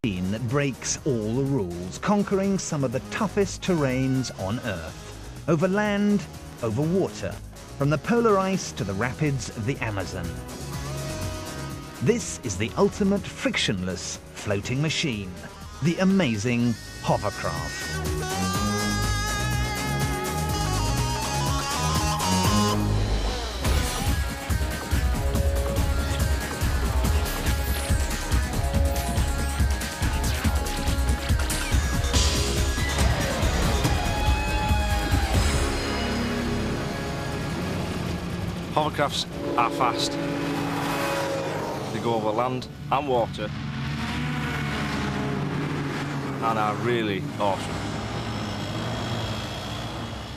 machine that breaks all the rules, conquering some of the toughest terrains on Earth. Over land, over water, from the polar ice to the rapids of the Amazon. This is the ultimate frictionless floating machine, the amazing hovercraft. Hovercrafts are fast. They go over land and water and are really awesome.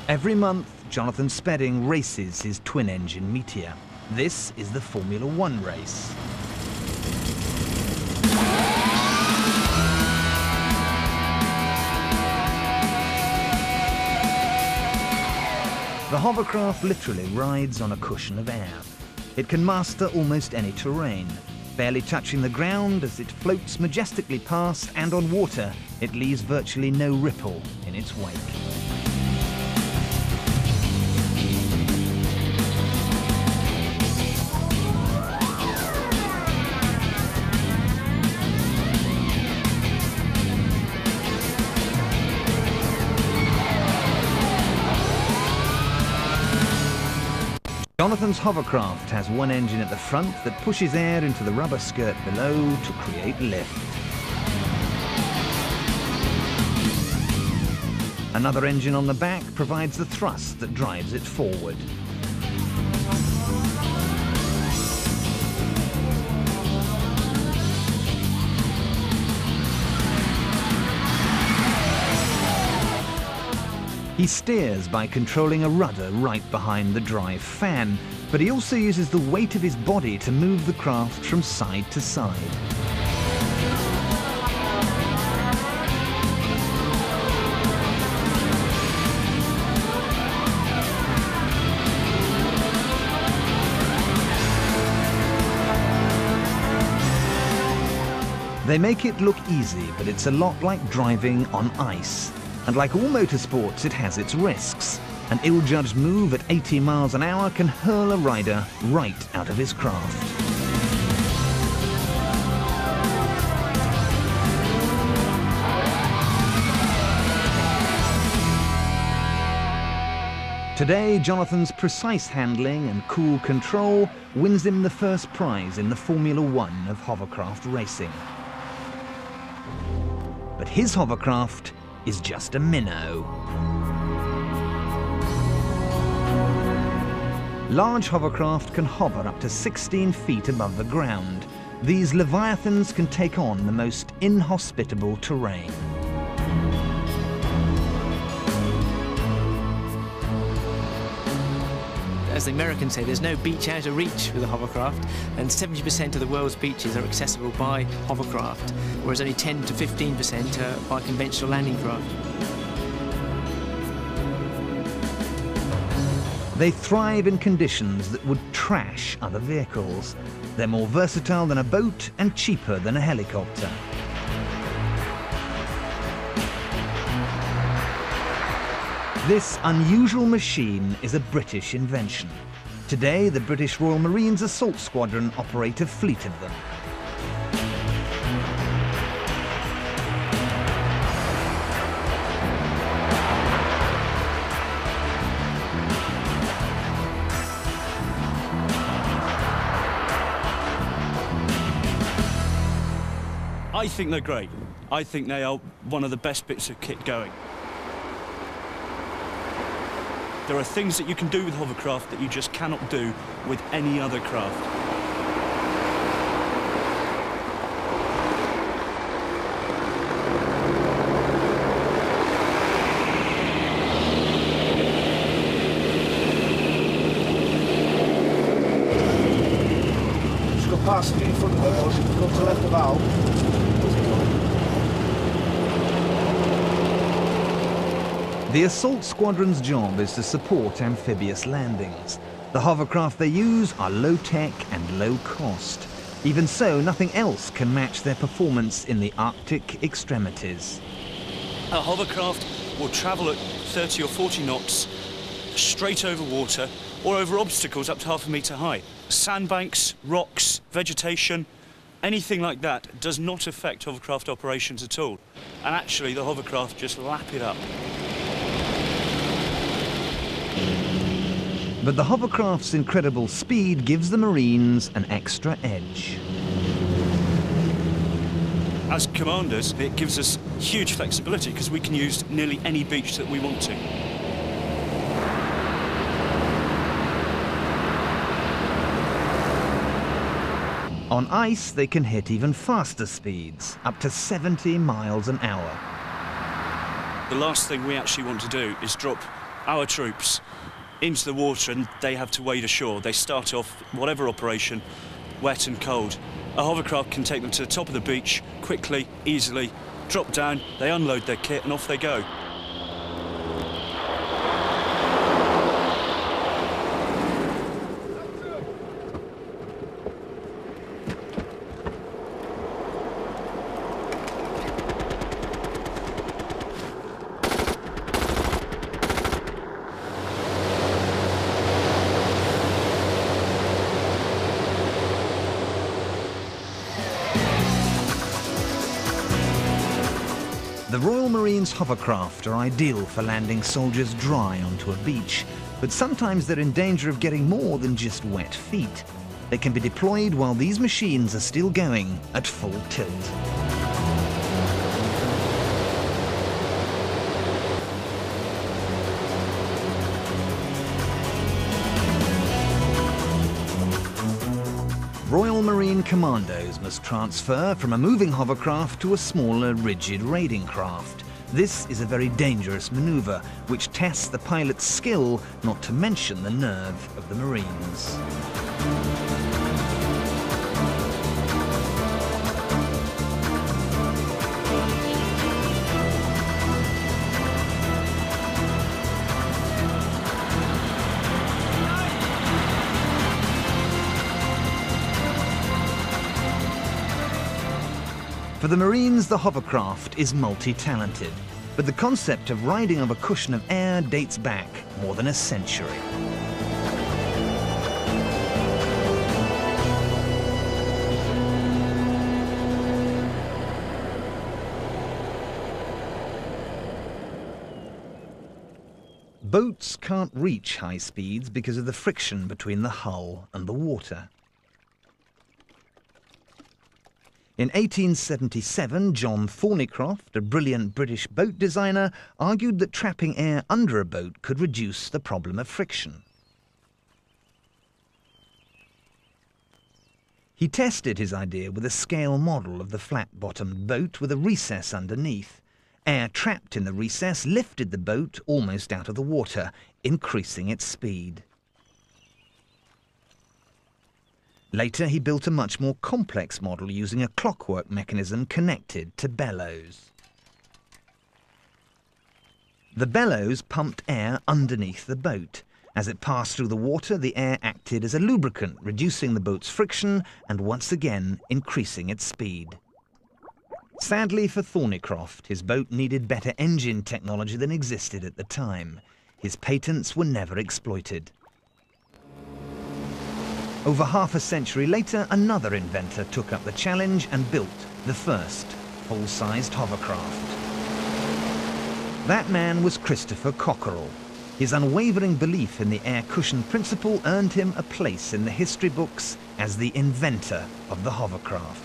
Every month, Jonathan Spedding races his twin-engine Meteor. This is the Formula One race. The hovercraft literally rides on a cushion of air. It can master almost any terrain, barely touching the ground as it floats majestically past, and on water, it leaves virtually no ripple in its wake. Jonathan's hovercraft has one engine at the front that pushes air into the rubber skirt below to create lift. Another engine on the back provides the thrust that drives it forward. He steers by controlling a rudder right behind the drive fan, but he also uses the weight of his body to move the craft from side to side. They make it look easy, but it's a lot like driving on ice. And like all motorsports, it has its risks. An ill-judged move at 80 miles an hour can hurl a rider right out of his craft. Today, Jonathan's precise handling and cool control wins him the first prize in the Formula One of hovercraft racing. But his hovercraft is just a minnow. Large hovercraft can hover up to 16 feet above the ground. These leviathans can take on the most inhospitable terrain. As the Americans say, there's no beach out of reach with a hovercraft, and 70% of the world's beaches are accessible by hovercraft, whereas only 10 to 15% are by conventional landing craft. They thrive in conditions that would trash other vehicles. They're more versatile than a boat and cheaper than a helicopter. This unusual machine is a British invention. Today, the British Royal Marines Assault Squadron operate a fleet of them. I think they're great. I think they are one of the best bits of kit going. There are things that you can do with hovercraft that you just cannot do with any other craft. Just got passenger in front of them, or should go to left of valve. The assault squadron's job is to support amphibious landings. The hovercraft they use are low-tech and low-cost. Even so, nothing else can match their performance in the Arctic extremities. A hovercraft will travel at 30 or 40 knots straight over water or over obstacles up to half a metre high. Sandbanks, rocks, vegetation, anything like that does not affect hovercraft operations at all. And actually the hovercraft just lap it up. But the hovercraft's incredible speed gives the Marines an extra edge. As commanders, it gives us huge flexibility because we can use nearly any beach that we want to. On ice, they can hit even faster speeds, up to 70 miles an hour. The last thing we actually want to do is drop our troops into the water and they have to wade ashore. They start off whatever operation, wet and cold. A hovercraft can take them to the top of the beach quickly, easily, drop down, they unload their kit and off they go. The Royal Marines hovercraft are ideal for landing soldiers dry onto a beach, but sometimes they're in danger of getting more than just wet feet. They can be deployed while these machines are still going at full tilt. Royal Marine Commandos must transfer from a moving hovercraft to a smaller, rigid raiding craft. This is a very dangerous maneuver, which tests the pilot's skill, not to mention the nerve of the Marines. For the Marines, the hovercraft is multi-talented, but the concept of riding on a cushion of air dates back more than a century. Boats can't reach high speeds because of the friction between the hull and the water. In 1877, John Thornycroft, a brilliant British boat designer, argued that trapping air under a boat could reduce the problem of friction. He tested his idea with a scale model of the flat-bottomed boat with a recess underneath. Air trapped in the recess lifted the boat almost out of the water, increasing its speed. Later, he built a much more complex model using a clockwork mechanism connected to bellows. The bellows pumped air underneath the boat. As it passed through the water, the air acted as a lubricant, reducing the boat's friction and once again increasing its speed. Sadly for Thornycroft, his boat needed better engine technology than existed at the time. His patents were never exploited. Over half a century later, another inventor took up the challenge and built the first full-sized hovercraft. That man was Christopher Cockerell. His unwavering belief in the air cushion principle earned him a place in the history books as the inventor of the hovercraft.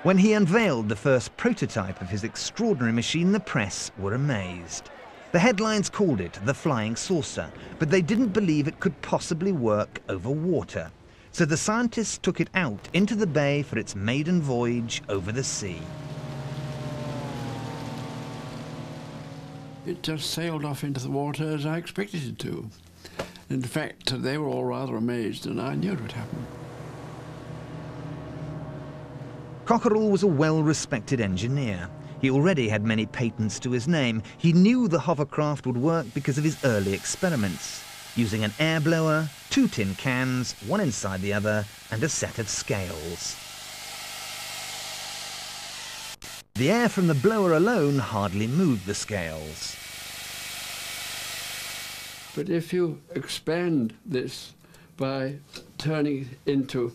When he unveiled the first prototype of his extraordinary machine, the press were amazed. The headlines called it the flying saucer, but they didn't believe it could possibly work over water. So the scientists took it out into the bay for its maiden voyage over the sea. It just sailed off into the water as I expected it to. In fact, they were all rather amazed, and I knew it would happen. Cockerell was a well-respected engineer. He already had many patents to his name. He knew the hovercraft would work because of his early experiments. using an air blower, 2 tin cans, one inside the other, and a set of scales. The air from the blower alone hardly moved the scales. But if you expand this by turning it into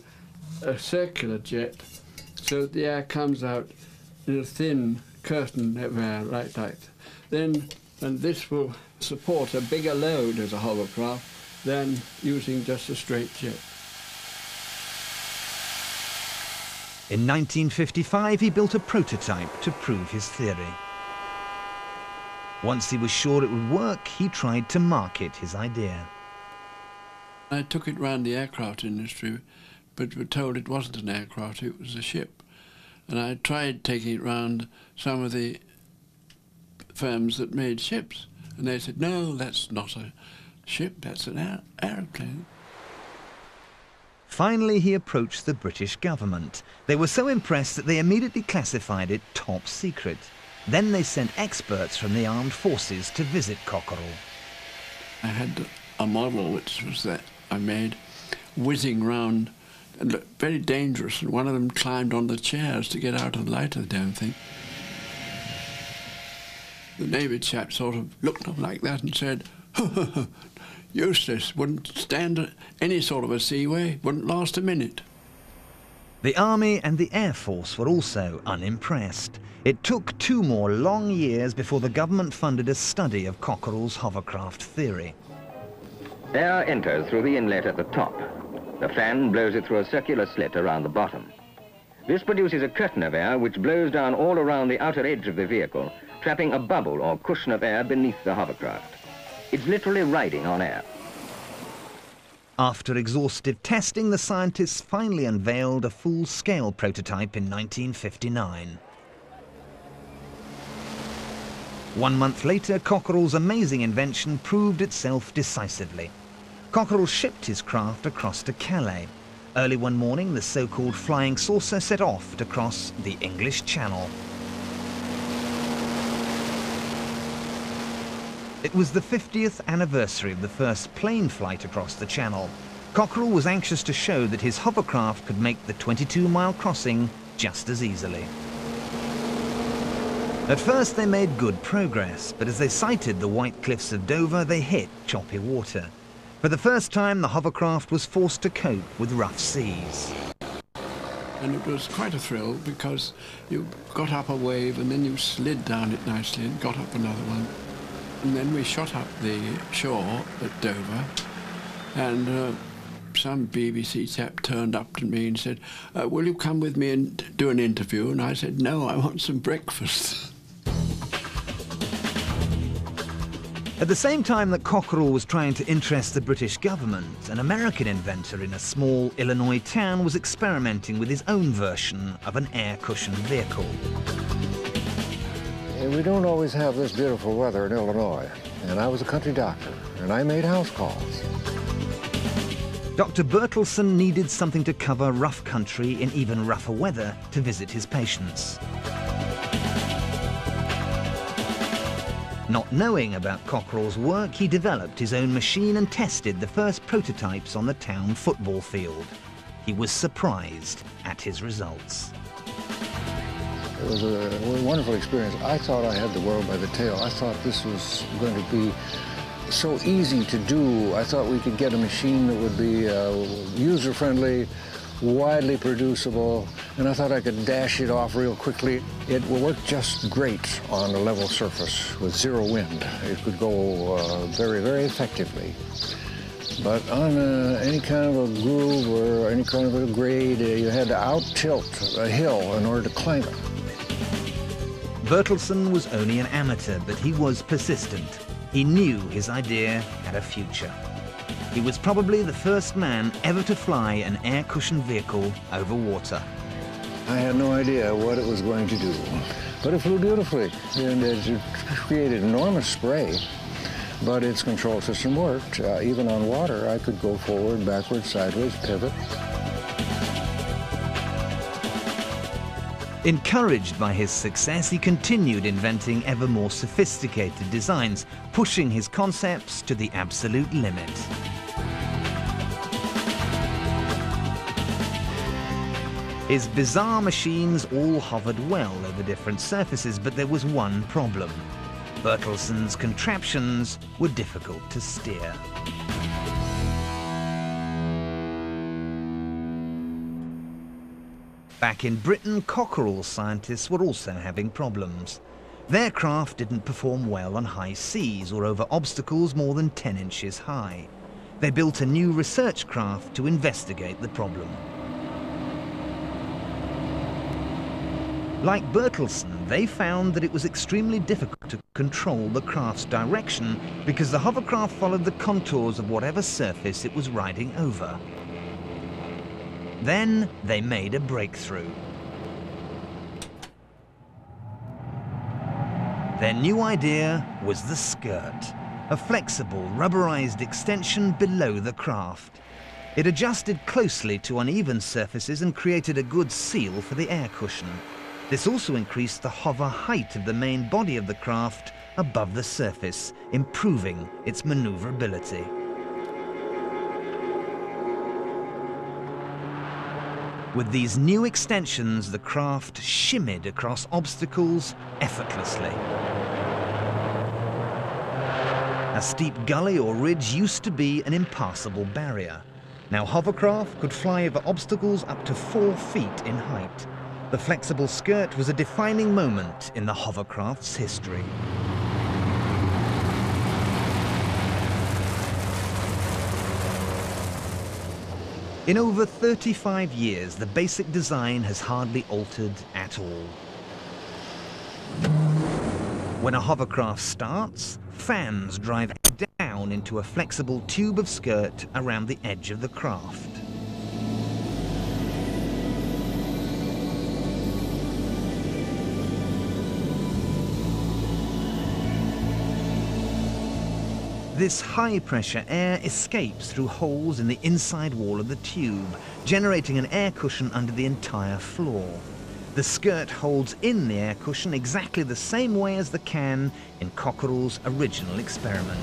a circular jet, so the air comes out in a thin curtain of air like that, then and this will support a bigger load as a hovercraft than using just a straight jet. In 1955, he built a prototype to prove his theory. Once he was sure it would work, he tried to market his idea. I took it round the aircraft industry, but were told it wasn't an aircraft, it was a ship. And I tried taking it round some of the firms that made ships, and they said, no, that's not a ship, that's an aeroplane. Finally, he approached the British government. They were so impressed that they immediately classified it top secret. Then they sent experts from the armed forces to visit Cockerell. I had a model, which was that I made, whizzing round, and looked very dangerous, and one of them climbed on the chairs to get out of the light of the damn thing. The Navy chap sort of looked up like that and said, useless, wouldn't stand any sort of a seaway, wouldn't last a minute. The Army and the Air Force were also unimpressed. It took 2 more long years before the government funded a study of Cockerell's hovercraft theory. Air enters through the inlet at the top. The fan blows it through a circular slit around the bottom. This produces a curtain of air which blows down all around the outer edge of the vehicle, trapping a bubble or cushion of air beneath the hovercraft. It's literally riding on air. After exhaustive testing, the scientists finally unveiled a full-scale prototype in 1959. 1 month later, Cockerell's amazing invention proved itself decisively. Cockerell shipped his craft across to Calais. Early one morning, the so-called flying saucer set off to cross the English Channel. It was the 50th anniversary of the first plane flight across the Channel. Cockerell was anxious to show that his hovercraft could make the 22-mile crossing just as easily. At first they made good progress, but as they sighted the white cliffs of Dover, they hit choppy water. For the first time, the hovercraft was forced to cope with rough seas. And it was quite a thrill because you got up a wave and then you slid down it nicely and got up another one. And then we shot up the shore at Dover, and some BBC chap turned up to me and said, will you come with me and do an interview? And I said, no, I want some breakfast. At the same time that Cockerell was trying to interest the British government, an American inventor in a small Illinois town was experimenting with his own version of an air-cushioned vehicle. We don't always have this beautiful weather in Illinois, and I was a country doctor, and I made house calls. Dr. Bertelsen needed something to cover rough country in even rougher weather to visit his patients. Not knowing about Cockerell's work, he developed his own machine and tested the first prototypes on the town football field. He was surprised at his results. It was a wonderful experience. I thought I had the world by the tail. I thought this was going to be so easy to do. I thought we could get a machine that would be user-friendly, widely producible, and I thought I could dash it off real quickly. It will work just great on a level surface with zero wind. It could go very, very effectively. But on any kind of a groove or any kind of a grade, you had to out-tilt a hill in order to climb it. Bertelsen was only an amateur, but he was persistent. He knew his idea had a future. He was probably the first man ever to fly an air-cushioned vehicle over water. I had no idea what it was going to do, but it flew beautifully, and it created enormous spray, but its control system worked. Even on water, I could go forward, backward, sideways, pivot. Encouraged by his success, he continued inventing ever more sophisticated designs, pushing his concepts to the absolute limit. His bizarre machines all hovered well over different surfaces, but there was one problem. Bertelson's contraptions were difficult to steer. Back in Britain, Cockerell's scientists were also having problems. Their craft didn't perform well on high seas or over obstacles more than 10 inches high. They built a new research craft to investigate the problem. Like Bertelsen, they found that it was extremely difficult to control the craft's direction because the hovercraft followed the contours of whatever surface it was riding over. Then they made a breakthrough. Their new idea was the skirt, a flexible, rubberized extension below the craft. It adjusted closely to uneven surfaces and created a good seal for the air cushion. This also increased the hover height of the main body of the craft above the surface, improving its maneuverability. With these new extensions, the craft shimmied across obstacles effortlessly. A steep gully or ridge used to be an impassable barrier. Now hovercraft could fly over obstacles up to 4 feet in height. The flexible skirt was a defining moment in the hovercraft's history. In over 35 years, the basic design has hardly altered at all. When a hovercraft starts, fans drive down into a flexible tube of skirt around the edge of the craft. This high-pressure air escapes through holes in the inside wall of the tube, generating an air cushion under the entire floor. The skirt holds in the air cushion exactly the same way as the can in Cockerell's original experiment.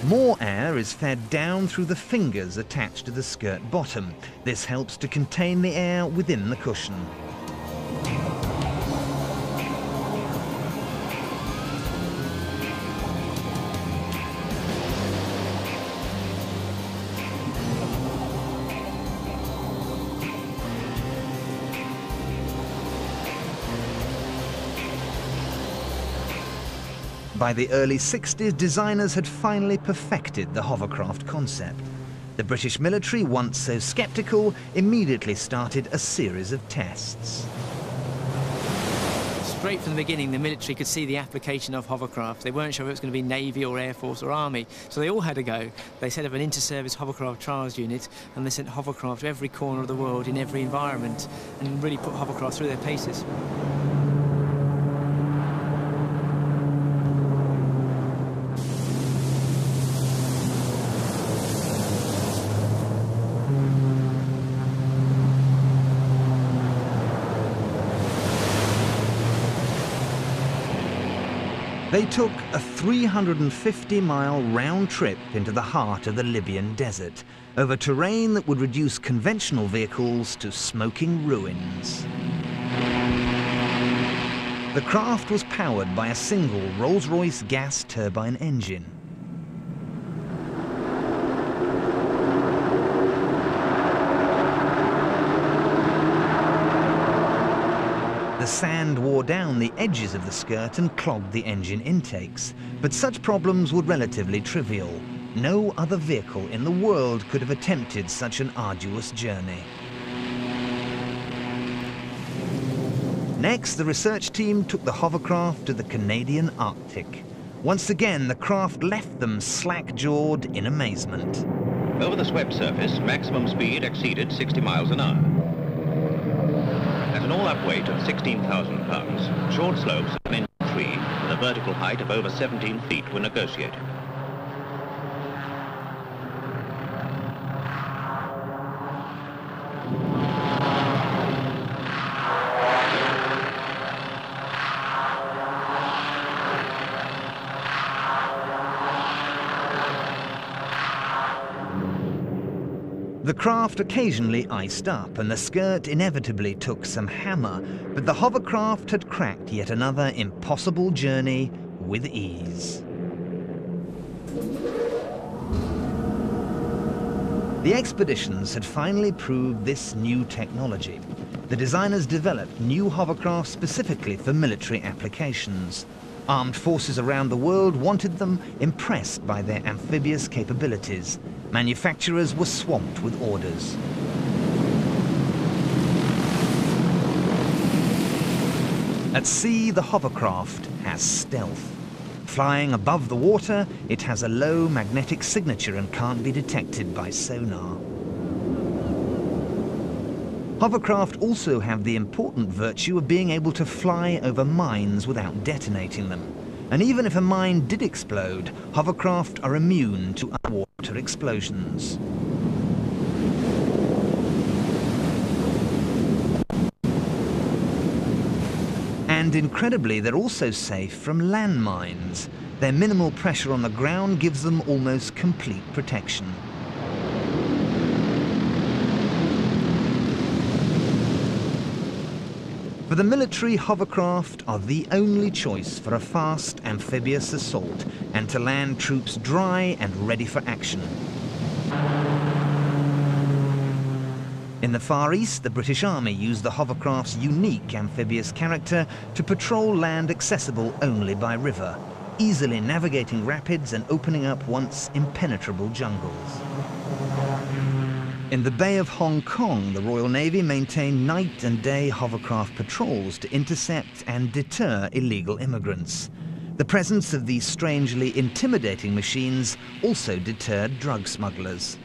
More air is fed down through the fingers attached to the skirt bottom. This helps to contain the air within the cushion. By the early 60s, designers had finally perfected the hovercraft concept. The British military, once so sceptical, immediately started a series of tests. Straight from the beginning, the military could see the application of hovercraft. They weren't sure if it was going to be Navy or Air Force or Army, so they all had a go. They set up an inter-service hovercraft trials unit, and they sent hovercraft to every corner of the world in every environment, and really put hovercraft through their paces. They took a 350-mile round trip into the heart of the Libyan desert, over terrain that would reduce conventional vehicles to smoking ruins. The craft was powered by a single Rolls-Royce gas turbine engine. The sand wore down the edges of the skirt and clogged the engine intakes, but such problems were relatively trivial. No other vehicle in the world could have attempted such an arduous journey. Next, the research team took the hovercraft to the Canadian Arctic. Once again, the craft left them slack-jawed in amazement. Over the swept surface, maximum speed exceeded 60 miles an hour. At an all-up weight of 16,000 pounds, short slopes of an inch 3 with a vertical height of over 17 feet were negotiated. The craft occasionally iced up, and the skirt inevitably took some hammer, but the hovercraft had cracked yet another impossible journey with ease. The expeditions had finally proved this new technology. The designers developed new hovercraft specifically for military applications. Armed forces around the world wanted them, impressed by their amphibious capabilities. Manufacturers were swamped with orders. At sea, the hovercraft has stealth. Flying above the water, it has a low magnetic signature and can't be detected by sonar. Hovercraft also have the important virtue of being able to fly over mines without detonating them. And even if a mine did explode, hovercraft are immune to underwater explosions. And incredibly, they're also safe from landmines. Their minimal pressure on the ground gives them almost complete protection. For the military, hovercraft are the only choice for a fast amphibious assault and to land troops dry and ready for action. In the Far East, the British Army used the hovercraft's unique amphibious character to patrol land accessible only by river, easily navigating rapids and opening up once impenetrable jungles. In the Bay of Hong Kong, the Royal Navy maintained night and day hovercraft patrols to intercept and deter illegal immigrants. The presence of these strangely intimidating machines also deterred drug smugglers.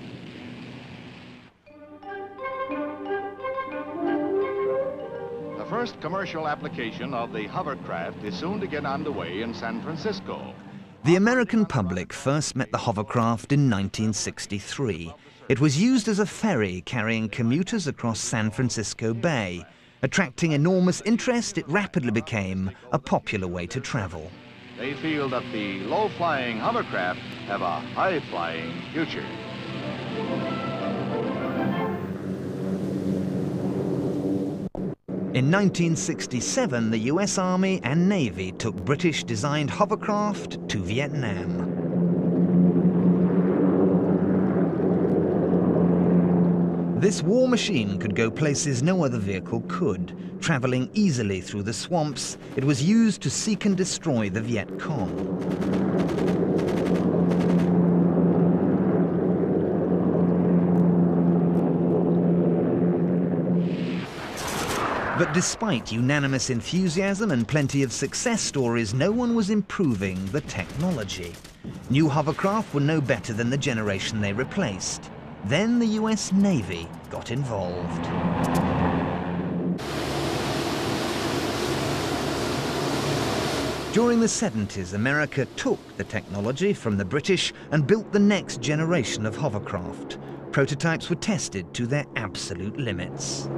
The first commercial application of the hovercraft is soon to get underway in San Francisco. The American public first met the hovercraft in 1963. It was used as a ferry carrying commuters across San Francisco Bay. Attracting enormous interest, it rapidly became a popular way to travel. They feel that the low-flying hovercraft have a high-flying future. In 1967, the US Army and Navy took British-designed hovercraft to Vietnam. This war machine could go places no other vehicle could. Traveling easily through the swamps, it was used to seek and destroy the Viet Cong. But despite unanimous enthusiasm and plenty of success stories, no one was improving the technology. New hovercraft were no better than the generation they replaced. Then the US Navy got involved. During the 70s, America took the technology from the British and built the next generation of hovercraft. Prototypes were tested to their absolute limits.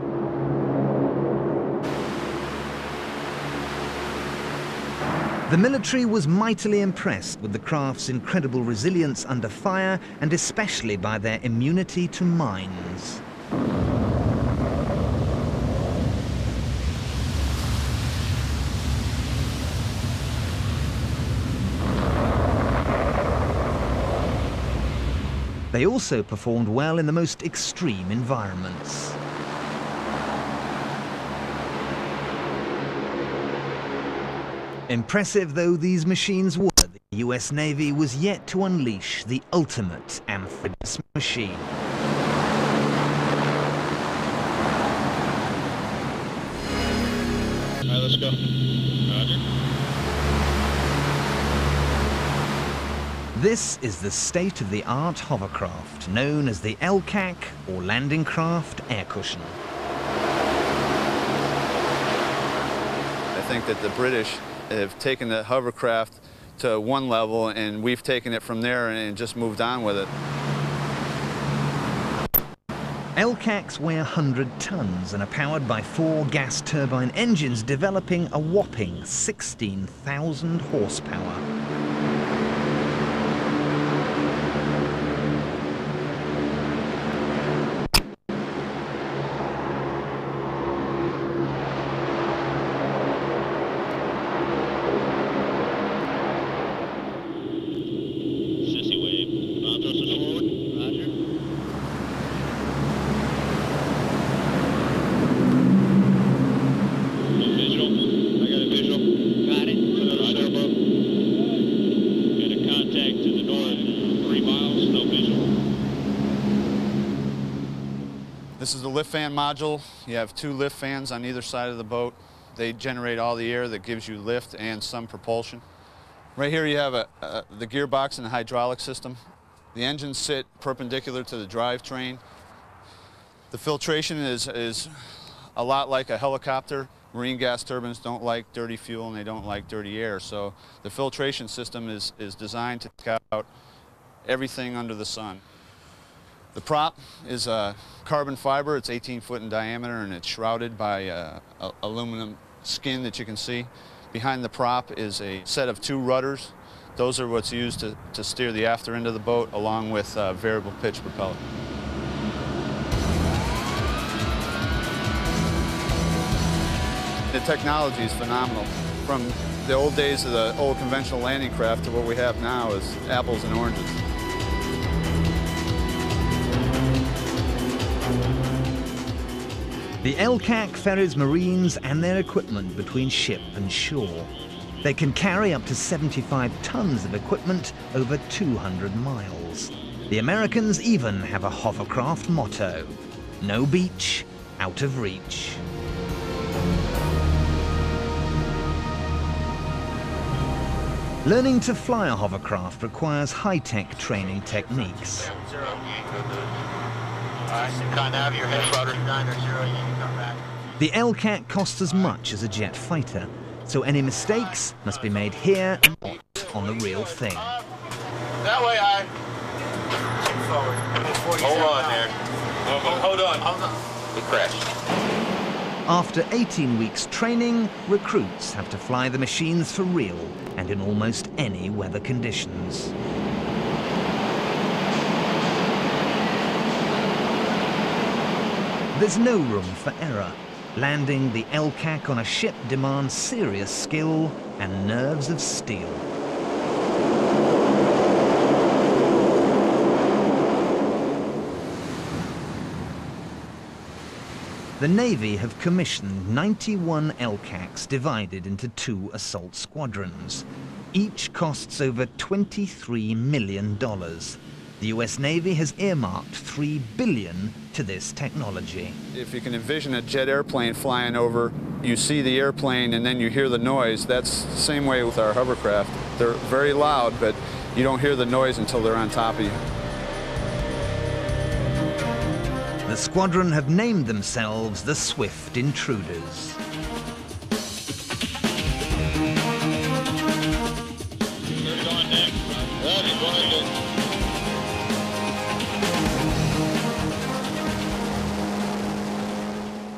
The military was mightily impressed with the craft's incredible resilience under fire and especially by their immunity to mines. They also performed well in the most extreme environments. Impressive though these machines were, the US Navy was yet to unleash the ultimate amphibious machine. All right, let's go. Roger. This is the state-of-the-art hovercraft, known as the LCAC, or Landing Craft Air Cushion. I think that the British have taken the hovercraft to one level and we've taken it from there and just moved on with it. LCACs weigh 100 tons and are powered by 4 gas turbine engines developing a whopping 16,000 horsepower. This is the lift fan module. You have 2 lift fans on either side of the boat. They generate all the air that gives you lift and some propulsion. Right here you have the gearbox and the hydraulic system. The engines sit perpendicular to the drivetrain. The filtration is a lot like a helicopter. Marine gas turbines don't like dirty fuel and they don't like dirty air, so the filtration system is designed to take out everything under the sun. The prop is carbon fiber. It's 18 foot in diameter and it's shrouded by aluminum skin that you can see. Behind the prop is a set of 2 rudders. Those are what's used to steer the after end of the boat along with variable pitch propeller. The technology is phenomenal. From the old days of the old conventional landing craft to what we have now is apples and oranges. The LCAC ferries Marines and their equipment between ship and shore. They can carry up to 75 tons of equipment over 200 miles. The Americans even have a hovercraft motto: no beach, out of reach. Learning to fly a hovercraft requires high-tech training techniques. The LCAC costs as much as a jet fighter, so any mistakes must be made here and not on the real thing. That way, I forward. Hold on there. Hold on. He crashed. After 18 weeks training, recruits have to fly the machines for real and in almost any weather conditions. There's no room for error. Landing the LCAC on a ship demands serious skill and nerves of steel. The Navy have commissioned 91 LCACs divided into 2 assault squadrons. Each costs over $23 million. The US Navy has earmarked $3 billion to this technology. If you can envision a jet airplane flying over, you see the airplane and then you hear the noise. That's the same way with our hovercraft. They're very loud, but you don't hear the noise until they're on top of you. The squadron have named themselves the Swift Intruders.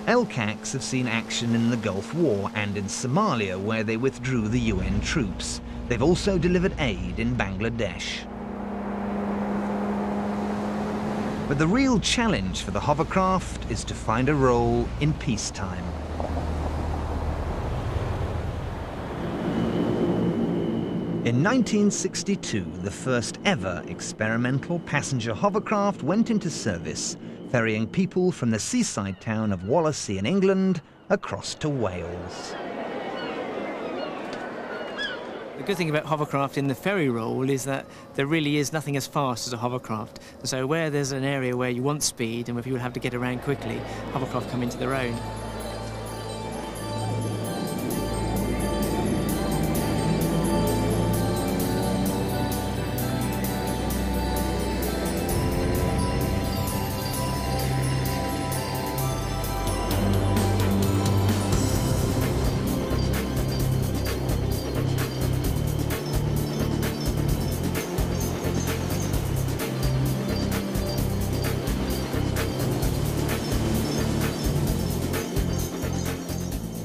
LCACs have seen action in the Gulf War and in Somalia, where they withdrew the UN troops. They've also delivered aid in Bangladesh. But the real challenge for the hovercraft is to find a role in peacetime. In 1962, the first ever experimental passenger hovercraft went into service, ferrying people from the seaside town of Wallasey in England across to Wales. The good thing about hovercraft in the ferry role is that there really is nothing as fast as a hovercraft. And so where there's an area where you want speed and where people have to get around quickly, hovercraft come into their own.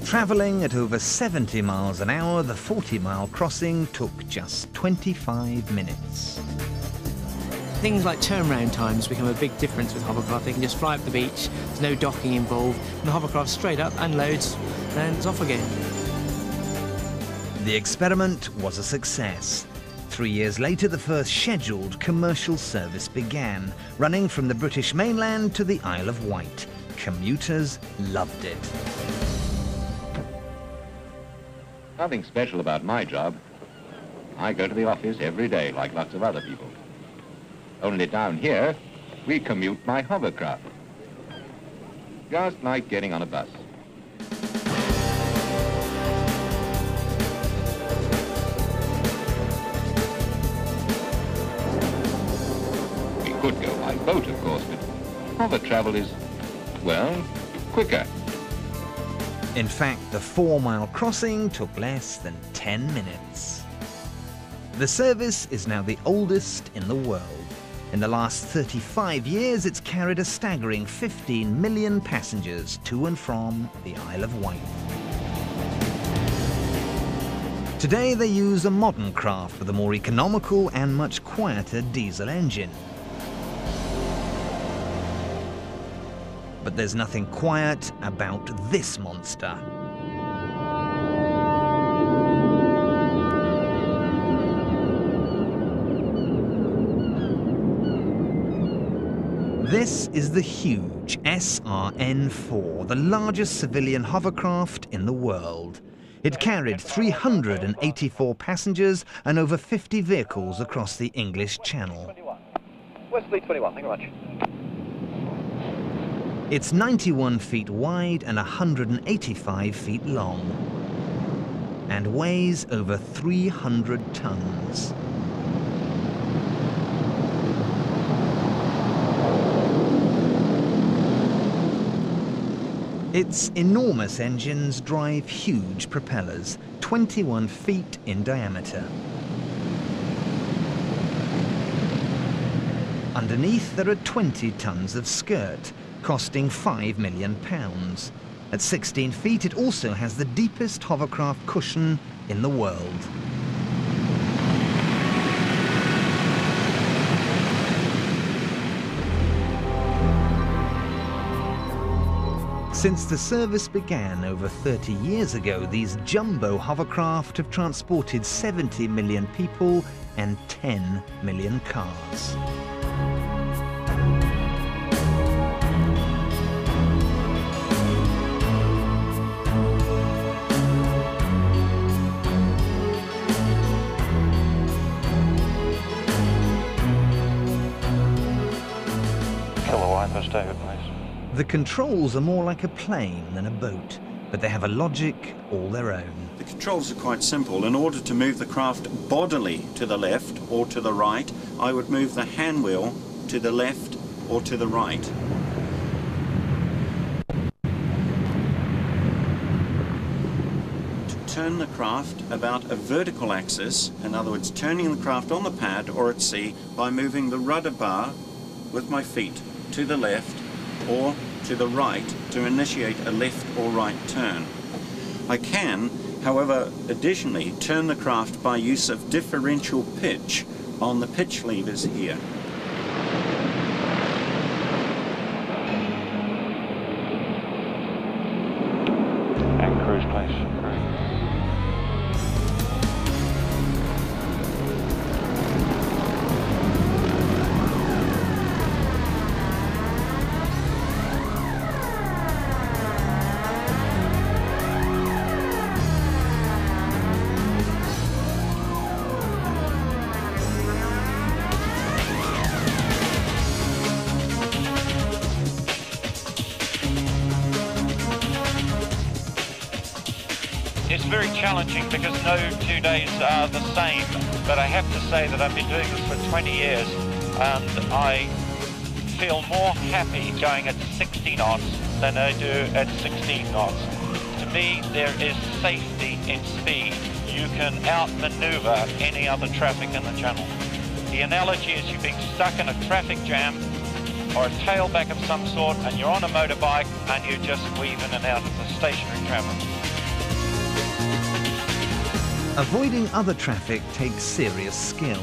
Travelling at over 70 miles an hour, the 40-mile crossing took just 25 minutes. Things like turnaround times become a big difference with hovercraft. They can just fly up the beach, there's no docking involved, and the hovercraft straight up, unloads, and it's off again. The experiment was a success. 3 years later, the first scheduled commercial service began, running from the British mainland to the Isle of Wight. Commuters loved it. Nothing special about my job. I go to the office every day like lots of other people. Only down here, we commute by hovercraft. just like getting on a bus. We could go by boat, of course, but hover travel is, well, quicker. In fact, the 4-mile crossing took less than 10 minutes. The service is now the oldest in the world. In the last 35 years, it's carried a staggering 15 million passengers to and from the Isle of Wight. Today, they use a modern craft with a more economical and much quieter diesel engine. But there's nothing quiet about this monster. This is the huge SRN-4, the largest civilian hovercraft in the world. It carried 384 passengers and over 50 vehicles across the English Channel. Westleigh 21, thank you very much. It's 91 feet wide and 185 feet long, and weighs over 300 tons. Its enormous engines drive huge propellers, 21 feet in diameter. Underneath, there are 20 tons of skirt, costing £5 million. At 16 feet, it also has the deepest hovercraft cushion in the world. Since the service began over 30 years ago, these jumbo hovercraft have transported 70 million people and 10 million cars. David, please. The controls are more like a plane than a boat, but they have a logic all their own. The controls are quite simple. In order to move the craft bodily to the left or to the right, I would move the hand wheel to the left or to the right. To turn the craft about a vertical axis, in other words, turning the craft on the pad or at sea by moving the rudder bar with my feet to the left or to the right to initiate a left or right turn. I can, however, additionally turn the craft by use of differential pitch on the pitch levers here. And cruise, please. It's very challenging because no 2 days are the same, but I have to say that I've been doing this for 20 years and I feel more happy going at 60 knots than I do at 16 knots. To me, there is safety in speed. You can outmaneuver any other traffic in the channel. The analogy is you being stuck in a traffic jam or a tailback of some sort and you're on a motorbike and you just weave in and out of the stationary traffic. Avoiding other traffic takes serious skill.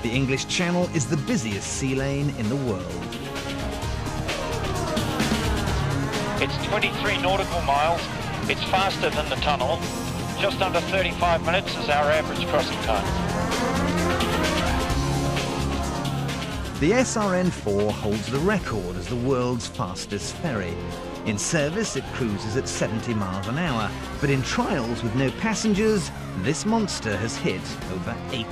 The English Channel is the busiest sea lane in the world. It's 23 nautical miles. It's faster than the tunnel. Just under 35 minutes is our average crossing time. The SRN-4 holds the record as the world's fastest ferry. In service, it cruises at 70 miles an hour, but in trials with no passengers, this monster has hit over 80.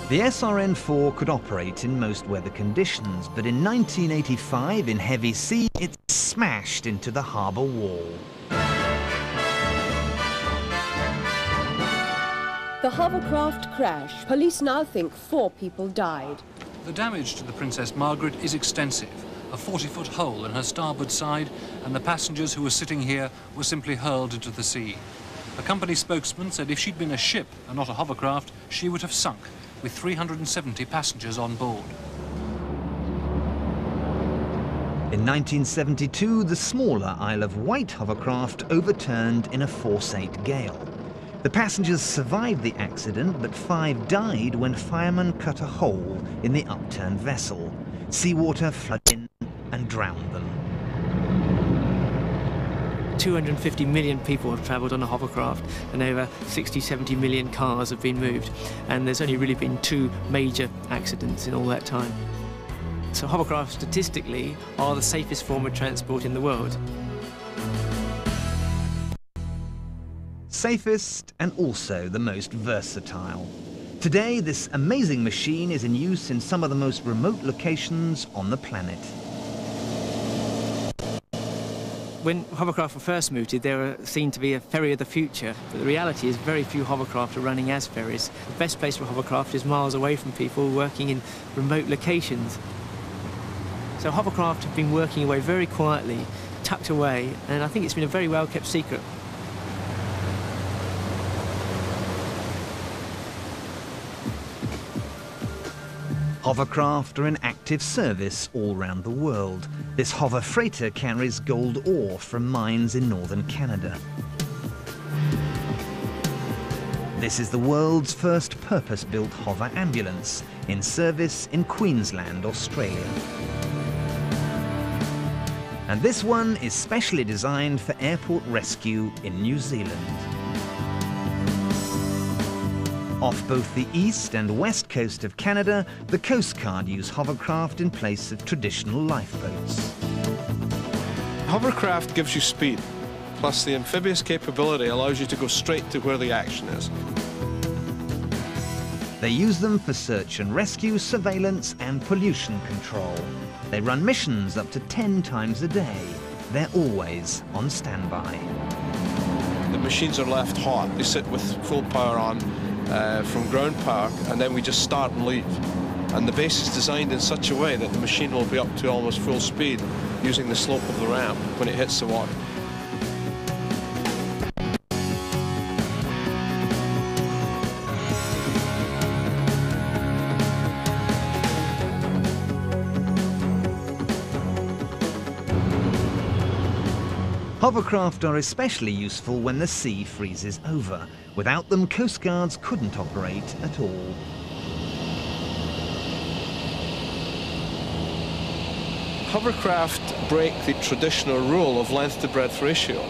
The SRN-4 could operate in most weather conditions, but in 1985, in heavy sea, it smashed into the harbour wall. The hovercraft crashed. Police now think 4 people died. The damage to the Princess Margaret is extensive. A 40-foot hole in her starboard side, and the passengers who were sitting here were simply hurled into the sea. A company spokesman said if she'd been a ship and not a hovercraft, she would have sunk, with 370 passengers on board. In 1972, the smaller Isle of Wight hovercraft overturned in a force-8 gale. The passengers survived the accident, but 5 died when firemen cut a hole in the upturned vessel. Seawater flooded in and drowned them. 250 million people have travelled on a hovercraft, and over 60-70 million cars have been moved, and there's only really been 2 major accidents in all that time. So hovercraft statistically are the safest form of transport in the world. Safest and also the most versatile. Today, this amazing machine is in use in some of the most remote locations on the planet. When hovercraft were first mooted, they were seen to be a ferry of the future, but the reality is very few hovercraft are running as ferries. The best place for hovercraft is miles away from people working in remote locations. So hovercraft have been working away very quietly, tucked away, and I think it's been a very well kept secret. Hovercraft are in active service all around the world. This hover freighter carries gold ore from mines in northern Canada. This is the world's first purpose-built hover ambulance, in service in Queensland, Australia. And this one is specially designed for airport rescue in New Zealand. Off both the east and west coast of Canada, the Coast Guard use hovercraft in place of traditional lifeboats. Hovercraft gives you speed, plus the amphibious capability allows you to go straight to where the action is. They use them for search and rescue, surveillance and pollution control. They run missions up to 10 times a day. They're always on standby. The machines are left hot. They sit with full power on from ground power, and then we just start and leave. And the base is designed in such a way that the machine will be up to almost full speed using the slope of the ramp when it hits the water. Hovercraft are especially useful when the sea freezes over. Without them, Coast Guards couldn't operate at all. Hovercraft break the traditional rule of length to breadth ratio.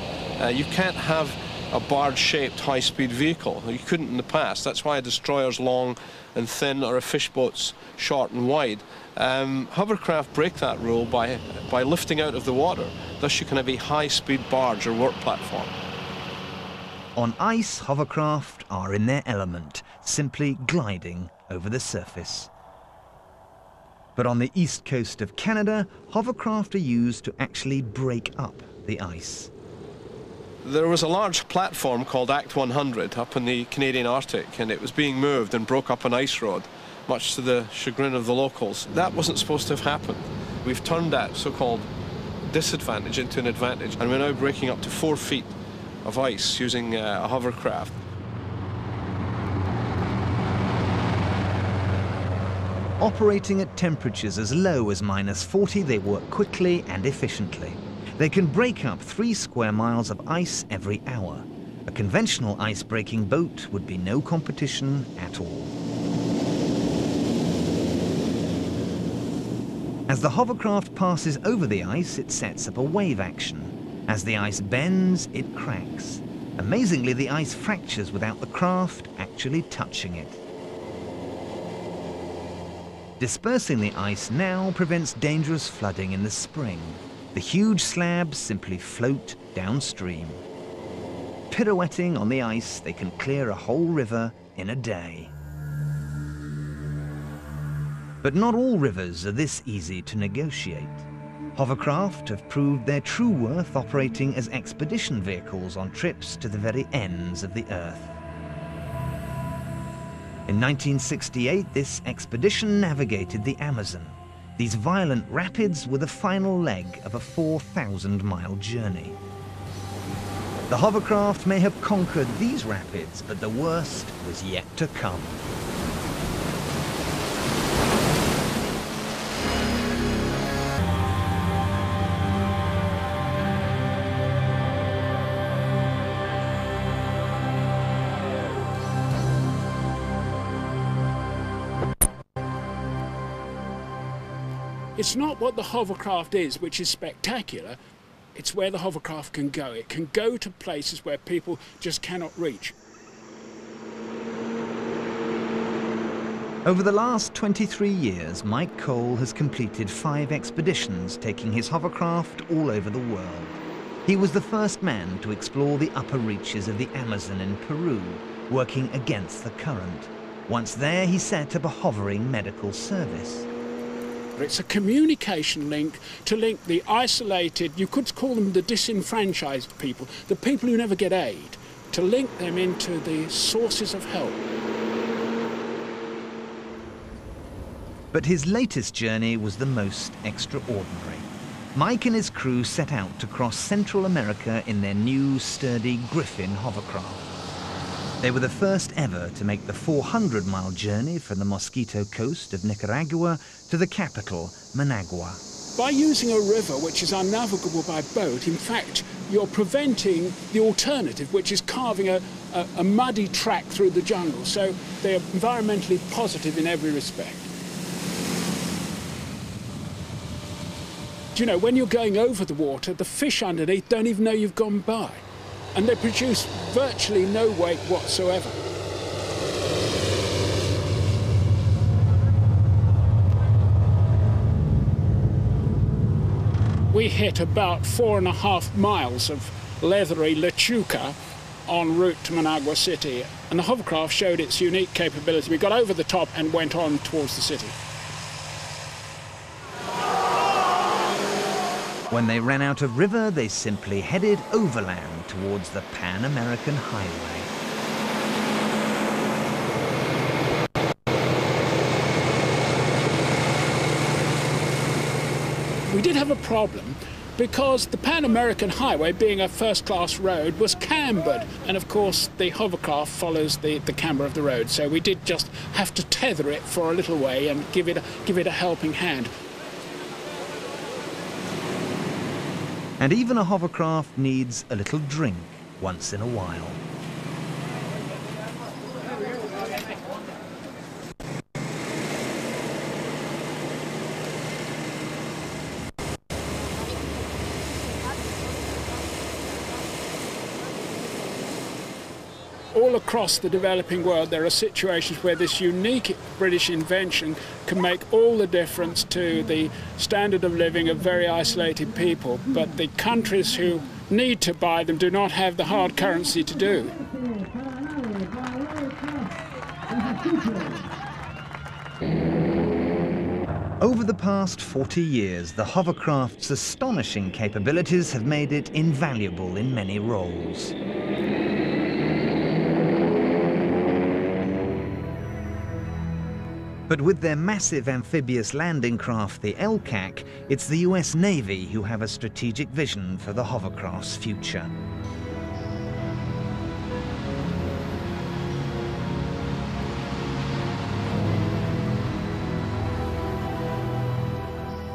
You can't have a barge-shaped high-speed vehicle. You couldn't in the past. That's why a destroyer's long and thin or a fishboat's short and wide. Hovercraft break that rule by lifting out of the water. Thus you can have a high-speed barge or work platform. On ice, hovercraft are in their element, simply gliding over the surface. But on the east coast of Canada, hovercraft are used to actually break up the ice. There was a large platform called Act 100 up in the Canadian Arctic, and it was being moved and broke up an ice road, much to the chagrin of the locals. That wasn't supposed to have happened. We've turned that so-called disadvantage into an advantage, and we're now breaking up to 4 feet of ice using a hovercraft. Operating at temperatures as low as -40, they work quickly and efficiently. They can break up 3 square miles of ice every hour. A conventional ice-breaking boat would be no competition at all. As the hovercraft passes over the ice, it sets up a wave action. As the ice bends, it cracks. Amazingly, the ice fractures without the craft actually touching it. Dispersing the ice now prevents dangerous flooding in the spring. The huge slabs simply float downstream. Pirouetting on the ice, they can clear a whole river in a day. But not all rivers are this easy to negotiate. Hovercraft have proved their true worth operating as expedition vehicles on trips to the very ends of the Earth. In 1968, this expedition navigated the Amazon. These violent rapids were the final leg of a 4,000-mile journey. The hovercraft may have conquered these rapids, but the worst was yet to come. It's not what the hovercraft is, which is spectacular. It's where the hovercraft can go. It can go to places where people just cannot reach. Over the last 23 years, Mike Cole has completed 5 expeditions, taking his hovercraft all over the world. He was the first man to explore the upper reaches of the Amazon in Peru, working against the current. Once there, he set up a hovering medical service. It's a communication link to link the isolated, you could call them the disenfranchised people, the people who never get aid, to link them into the sources of help. But his latest journey was the most extraordinary. Mike and his crew set out to cross Central America in their new, sturdy Griffin hovercraft. They were the first ever to make the 400-mile journey from the Mosquito Coast of Nicaragua to the capital, Managua. By using a river which is unnavigable by boat, in fact, you're preventing the alternative, which is carving a muddy track through the jungle. So they are environmentally positive in every respect. Do you know, when you're going over the water, the fish underneath don't even know you've gone by. And they produce virtually no weight whatsoever. We hit about 4.5 miles of leathery lechuga en route to Managua City, and the hovercraft showed its unique capability. We got over the top and went on towards the city. When they ran out of river, they simply headed overland towards the Pan American Highway. We did have a problem because the Pan American Highway, being a first-class road, was cambered. And of course, the hovercraft follows the camber of the road. So we did just have to tether it for a little way and give it a helping hand. And even a hovercraft needs a little drink once in a while. All across the developing world, there are situations where this unique British invention can make all the difference to the standard of living of very isolated people. But the countries who need to buy them do not have the hard currency to do. Over the past 40 years, the hovercraft's astonishing capabilities have made it invaluable in many roles. But with their massive amphibious landing craft, the LCAC, it's the US Navy who have a strategic vision for the hovercraft's future.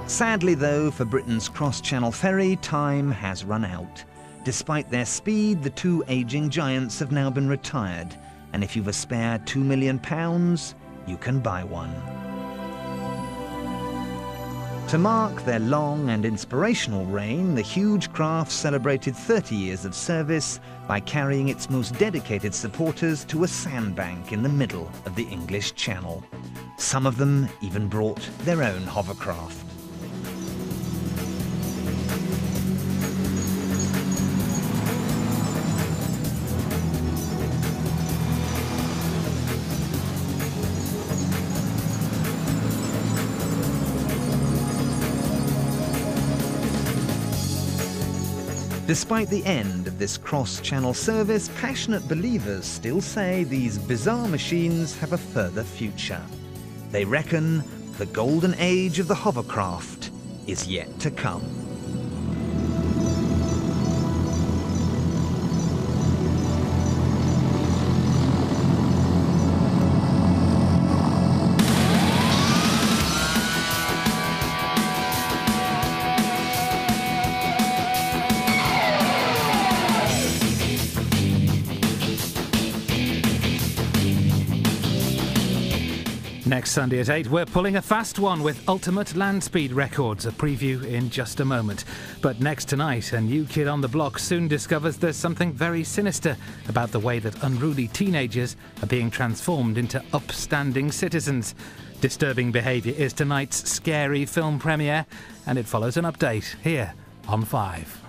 Sadly though, for Britain's cross-channel ferry, time has run out. Despite their speed, the 2 aging giants have now been retired, and if you've a spare £2 million, you can buy one. To mark their long and inspirational reign, the huge craft celebrated 30 years of service by carrying its most dedicated supporters to a sandbank in the middle of the English Channel. Some of them even brought their own hovercraft. Despite the end of this cross-channel service, passionate believers still say these bizarre machines have a further future. They reckon the golden age of the hovercraft is yet to come. Next Sunday at 8, we're pulling a fast one with ultimate land speed records. A preview in just a moment. But next tonight, a new kid on the block soon discovers there's something very sinister about the way that unruly teenagers are being transformed into upstanding citizens. Disturbing Behaviour is tonight's scary film premiere, and it follows an update here on 5.